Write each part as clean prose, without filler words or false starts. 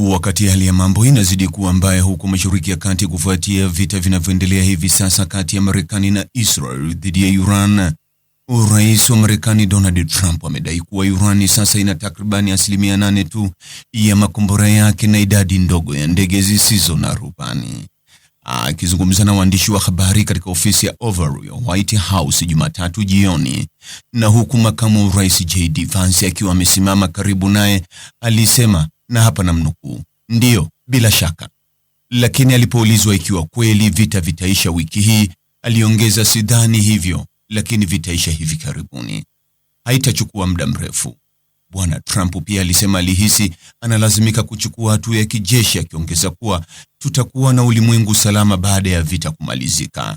Wakati hali ya mambo inazidi kuwa mbaya huko Mashariki ya Kati kufuatia vita vinavyoendelea hivi sasa kati ya Marekani na Israel dhidi ya Iran, Rais wa Marekani Donald Trump amedai kuwa Iran sasa ina takribani 8% tu ya makombora yake na idadi ndogo ya ndege zisizo na rubani. Akizungumza na waandishi wa habari katika ofisi ya Oval ya White House Jumatatu jioni, na huku makamu rais JD Vance akiwa amesimama karibu naye, alisema, na hapa namnukuu, "Ndiyo, bila shaka." Lakini alipoulizwa ikiwa kweli vita vitaisha wiki hii, aliongeza, "Sidhani hivyo, lakini vitaisha hivi karibuni. Haitachukua muda mrefu." Bwana Trump pia alisema alihisi analazimika kuchukua hatua ya kijeshi, akiongeza kuwa tutakuwa na ulimwengu salama baada ya vita kumalizika.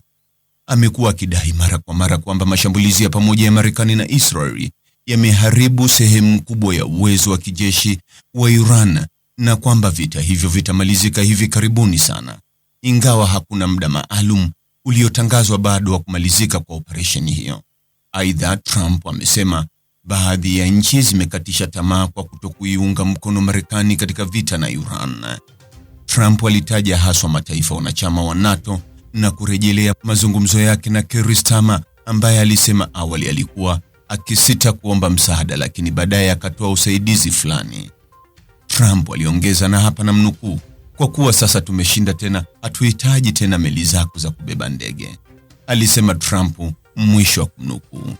Amekuwa akidai mara kwa mara kwamba mashambulizi ya pamoja ya Marekani na Israeli yameharibu sehemu kubwa ya uwezo wa kijeshi wa Iran na kwamba vita hivyo vitamalizika hivi karibuni sana, ingawa hakuna muda maalum uliotangazwa bado wa kumalizika kwa operesheni hiyo. Aidha, Trump amesema baadhi ya nchi zimekatisha tamaa kwa kutokuiunga mkono Marekani katika vita na Iran. Trump alitaja haswa mataifa wanachama wa NATO na kurejelea mazungumzo yake na Keir Starmer, ambaye alisema awali alikuwa akisita kuomba msaada lakini baadaye akatoa usaidizi fulani. Trump aliongeza, na hapa namnukuu, "Kwa kuwa sasa tumeshinda tena, hatuhitaji tena meli zako za kubeba ndege," alisema Trump, mwisho wa kumnukuu.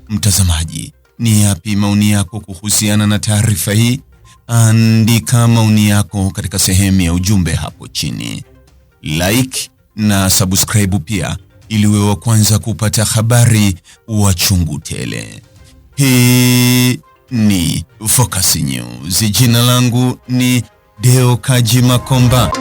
Mtazamaji, ni yapi maoni yako kuhusiana na taarifa hii? Andika maoni yako katika sehemu ya ujumbe hapo chini. Like na subscribe pia ili uwe wa kwanza kupata habari wa chungu tele. Hii ni Focus News. Jina langu ni Deo Kaji Makomba.